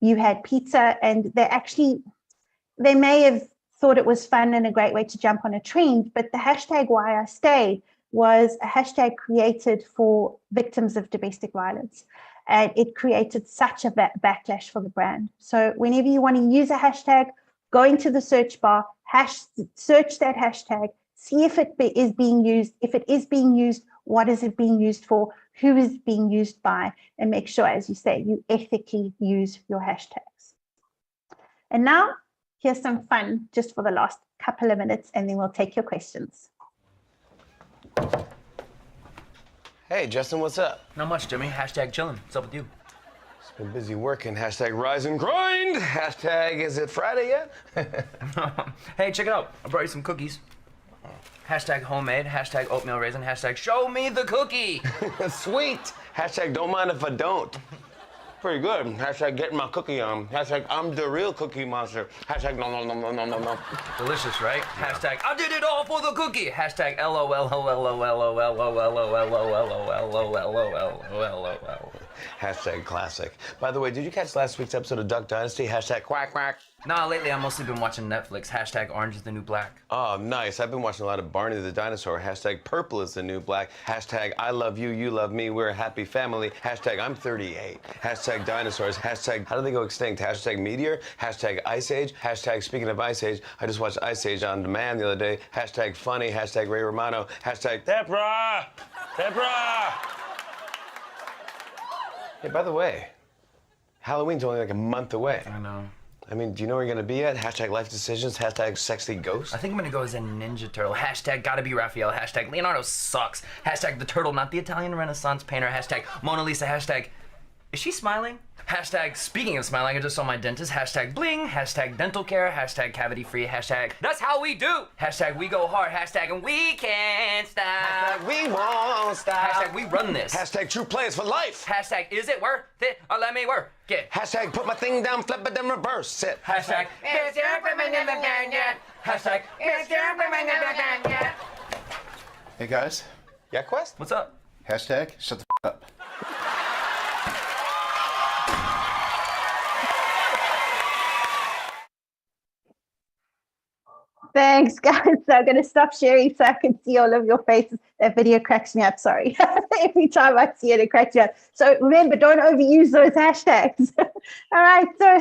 You had pizza, and they may have thought it was fun and a great way to jump on a trend, but the hashtag why I stayed was a hashtag created for victims of domestic violence. And it created such a backlash for the brand. So whenever you want to use a hashtag, go into the search bar, search that hashtag, see if it is being used. If it is being used, what is it being used for? Who is it being used by? And make sure, as you say, you ethically use your hashtags. And now, here's some fun just for the last couple of minutes, and then we'll take your questions. Hey, Justin, what's up? Not much, Jimmy. Hashtag chilling. What's up with you? Just been busy working. Hashtag rise and grind. Hashtag is it Friday yet? Hey, check it out. I brought you some cookies. Hashtag homemade. Hashtag oatmeal raisin. Hashtag show me the cookie. Sweet. Hashtag don't mind if I don't. Pretty good. Hashtag getting my cookie on. Hashtag I'm the real cookie monster. Hashtag no. Delicious, right? Hashtag I did it all for the cookie. Hashtag LOL. Hashtag classic. By the way, did you catch last week's episode of Duck Dynasty? Hashtag quack quack. Nah, lately I've mostly been watching Netflix. Hashtag Orange is the New Black. Oh, nice. I've been watching a lot of Barney the Dinosaur. Hashtag Purple is the New Black. Hashtag I love you, you love me, we're a happy family. Hashtag I'm 38. Hashtag dinosaurs. Hashtag how do they go extinct? Hashtag meteor. Hashtag Ice Age. Hashtag speaking of Ice Age, I just watched Ice Age on demand the other day. Hashtag funny. Hashtag Ray Romano. Hashtag Deborah. Hey, by the way, Halloween's only like a month away. I know. I mean, do you know where you're gonna be at? Hashtag life decisions, hashtag sexy ghost. I think I'm gonna go as a Ninja Turtle. Hashtag gotta be Raphael. Hashtag Leonardo sucks. Hashtag the turtle, not the Italian Renaissance painter. Hashtag Mona Lisa. Hashtag is she smiling? Hashtag speaking of smiling, I just saw my dentist. Hashtag bling. Hashtag dental care. Hashtag cavity free. Hashtag that's how we do. Hashtag we go hard. Hashtag and we can't stop. Hashtag we won't stop. Hashtag we run this. Hashtag true players for life. Hashtag is it worth it or let me work it. Hashtag put my thing down, flip it, then reverse it. Hashtag Hashtag Hey guys. Yeah, Quest? What's up? Hashtag shut the up. Thanks, guys. So I'm going to stop sharing so I can see all of your faces. That video cracks me up. Sorry. Every time I see it, it cracks me up. So remember, don't overuse those hashtags. All right. So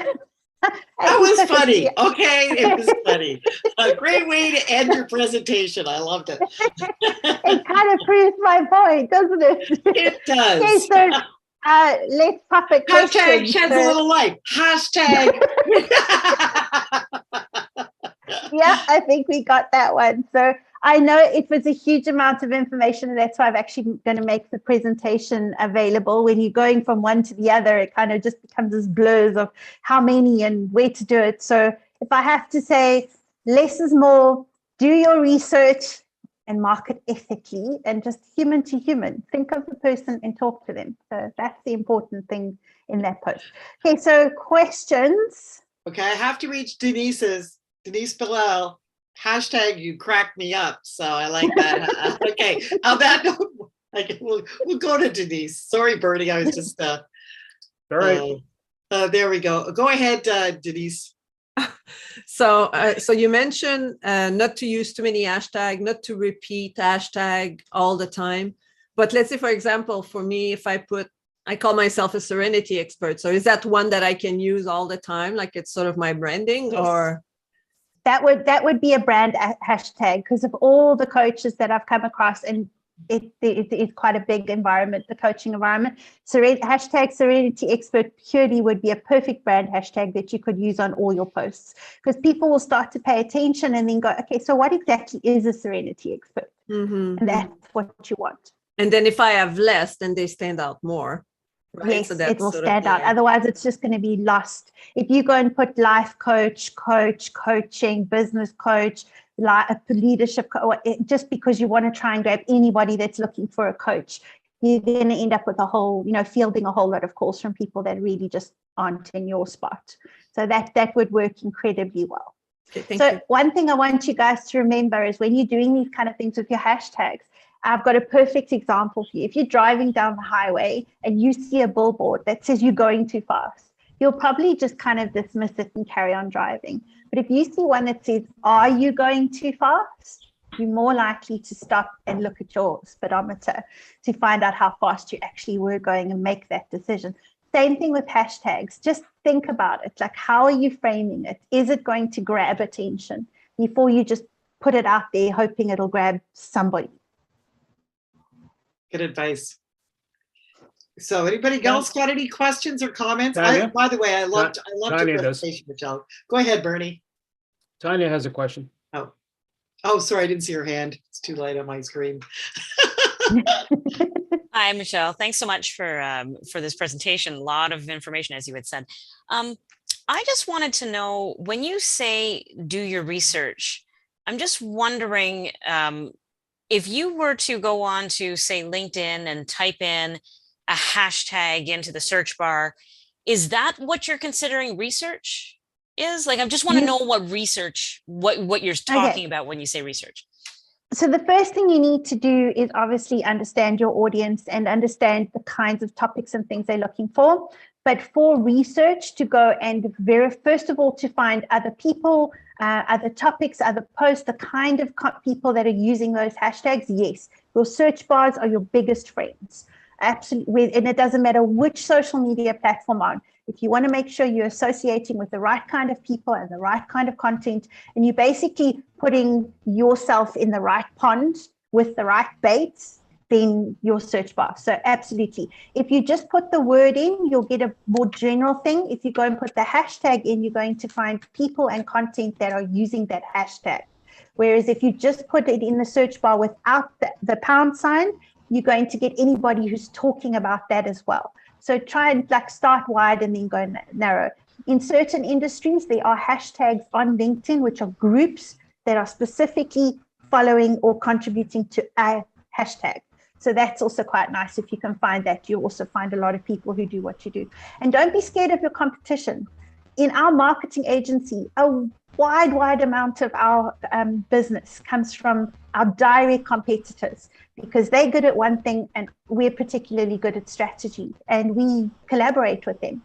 that was funny. Okay, it was funny. A great way to end your presentation. I loved it. It kind of proves my point, doesn't it? It does. Okay, so let's pop it. Hashtag sheds a little light. Hashtag. Yeah, I think we got that one. So I know it was a huge amount of information, and that's why I'm actually going to make the presentation available. When you're going from one to the other, it kind of just becomes this blurs of how many and where to do it. So if I have to say less is more, do your research and market ethically and just human to human. Think of the person and talk to them. So that's the important thing in that post. Okay, so questions. Okay, I have to reach Denise Bilal. Hashtag you cracked me up. So I like that. Okay, on that note, we'll go to Denise. Sorry, Bertie, I was just all right. There we go. Go ahead, Denise. So you mentioned not to use too many hashtags, not to repeat hashtag all the time. But let's say, for example, for me, if I call myself a serenity expert. So is that one that I can use all the time? Like it's sort of my branding? Yes. Or that would be a brand hashtag, because of all the coaches that I've come across, and it's quite a big environment, the coaching environment. So hashtag Serenity Expert purely would be a perfect brand hashtag that you could use on all your posts, because people will start to pay attention and then go, okay, so what exactly is a Serenity Expert? Mm-hmm. And that's what you want. And then if I have less, then they stand out more. Right? Yes, So that's it will sort of stand the out. idea. Otherwise, it's just going to be lost. If you go and put life coach, coaching, business coach, leadership, just because you want to try and grab anybody that's looking for a coach, you're going to end up with a whole, fielding a whole lot of calls from people that really just aren't in your spot. So that would work incredibly well. Okay, thank so you. One thing I want you guys to remember is when you're doing these kind of things with your hashtags, I've got a perfect example for you. If you're driving down the highway and you see a billboard that says you're going too fast, you'll probably just kind of dismiss it and carry on driving. But if you see one that says, are you going too fast? You're more likely to stop and look at your speedometer to find out how fast you actually were going and make that decision. Same thing with hashtags. Just think about it. Like, how are you framing it? Is it going to grab attention before you just put it out there hoping it'll grab somebody? Good advice. So anybody else got any questions or comments? Tanya? By the way, I loved Tanya your does. presentation, Michelle. Go ahead, Bernie. Tanya has a question. Oh, sorry, I didn't see her hand. It's too light on my screen. Hi, Michelle. Thanks so much for this presentation. A lot of information, as you had said. I just wanted to know, when you say do your research, I'm just wondering if you were to go on to, say, LinkedIn and type in a hashtag into the search bar, is that what you're considering research is? Like, I just want to know what research, what you're talking about when you say research. So the first thing you need to do is obviously understand your audience and understand the kinds of topics and things they're looking for. But for research, to go and first of all, to find other people, other topics, other posts, the kind of people that are using those hashtags, yes, your search bars are your biggest friends. Absolutely. And it doesn't matter which social media platform on. If you want to make sure you're associating with the right kind of people and the right kind of content, and you're basically putting yourself in the right pond with the right baits, then your search bar. So absolutely. If you just put the word in, you'll get a more general thing. If you go and put the hashtag in, you're going to find people and content that are using that hashtag. Whereas if you just put it in the search bar without the pound sign, you're going to get anybody who's talking about that as well. So try and start wide and then go narrow. In certain industries, there are hashtags on LinkedIn, which are groups that are specifically following or contributing to a hashtag. So that's also quite nice. If you can find that, you'll also find a lot of people who do what you do. And don't be scared of your competition. In our marketing agency, a wide amount of our business comes from our direct competitors, because they're good at one thing and we're particularly good at strategy, and we collaborate with them.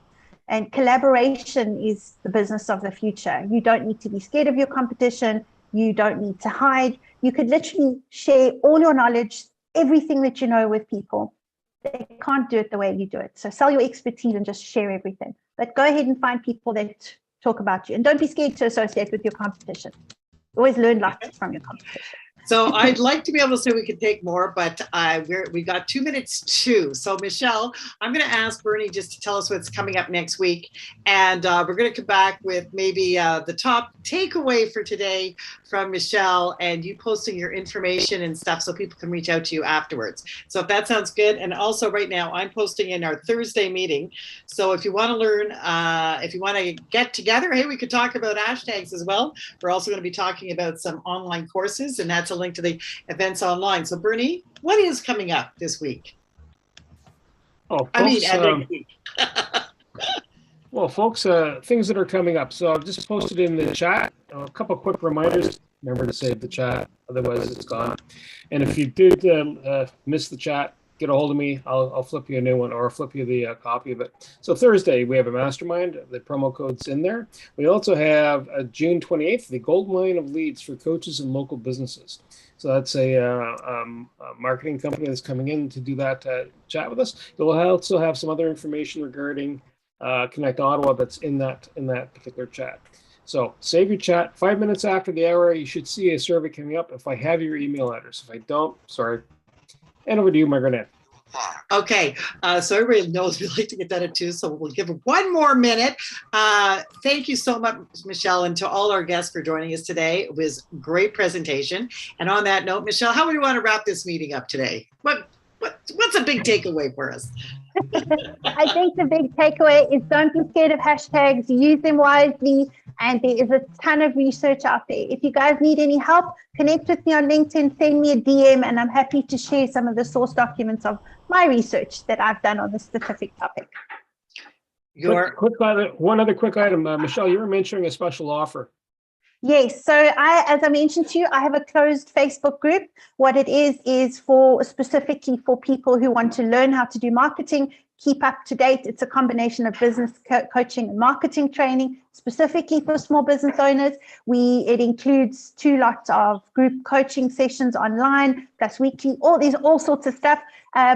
And collaboration is the business of the future. You don't need to be scared of your competition. You don't need to hide. You could literally share all your knowledge, everything that you know with people. They can't do it the way you do it. So sell your expertise and just share everything. But go ahead and find people that talk about you. And don't be scared to associate with your competition. Always learn lots from your competition. So I'd like to be able to say we could take more, but we got 2 minutes too. So Michelle, I'm going to ask Bernie just to tell us what's coming up next week. And we're going to come back with maybe the top takeaway for today from Michelle, and you posting your information and stuff so people can reach out to you afterwards. So if that sounds good. And also right now I'm posting in our Thursday meeting. So if you want to learn, if you want to get together, hey, we could talk about hashtags as well. We're also going to be talking about some online courses, and that's a link to the events online. So Bernie, what is coming up this week? Oh, next week. Well, folks, things that are coming up. So I've just posted in the chat a couple quick reminders. Remember to save the chat, otherwise it's gone. And if you did miss the chat, get a hold of me. I'll flip you a new one, or flip you the copy of it. So Thursday, we have a mastermind. The promo code's in there. We also have June 28th, the Gold Mine of Leads for coaches and local businesses. So that's a marketing company that's coming in to do that chat with us. You'll also have some other information regarding Connect Ottawa that's in that particular chat. So save your chat. 5 minutes after the hour, you should see a survey coming up. If I have your email address, if I don't, sorry. And over to you, Margaret. Okay, so everybody knows we like to get done at 2, so we'll give it one more minute. Thank you so much, Michelle, and to all our guests for joining us today. It was a great presentation. And on that note, Michelle, how would you want to wrap this meeting up today? What's a big takeaway for us? I think the big takeaway is don't be scared of hashtags, use them wisely, and there is a ton of research out there. If you guys need any help, connect with me on LinkedIn, send me a DM, and I'm happy to share some of the source documents of my research that I've done on this specific topic. One other quick item, Michelle, you were mentioning a special offer. Yes, so as I mentioned to you, I have a closed Facebook group. What it is for specifically for people who want to learn how to do marketing, keep up to date. It's a combination of business coaching and marketing training, specifically for small business owners. It includes 2 lots of group coaching sessions online, plus weekly, all sorts of stuff.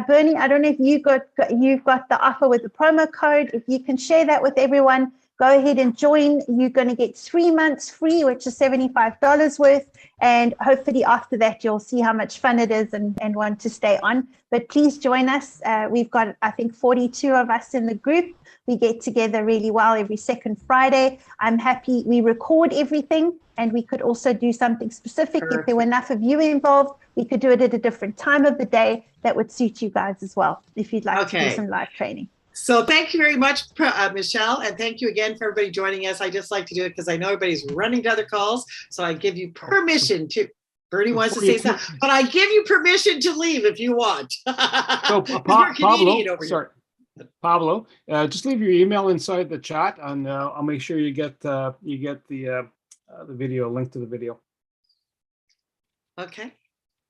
Bernie, I don't know if you've got the offer with the promo code. If you can share that with everyone, go ahead and join. You're going to get 3 months free, which is $75 worth. And hopefully after that, you'll see how much fun it is and want to stay on. But please join us. We've got, I think, 42 of us in the group. We get together really well every second Friday. I'm happy. We record everything, and we could also do something specific. Perfect. If there were enough of you involved, we could do it at a different time of the day that would suit you guys as well, if you'd like to do some live training. So thank you very much, Michelle, and thank you again for everybody joining us. I just like to do it because I know everybody's running to other calls, so I give you permission to. Bernie wants to say something, but I give you permission to leave if you want. So, Pablo, just leave your email inside the chat, and I'll make sure you get the video, link to the video. Okay.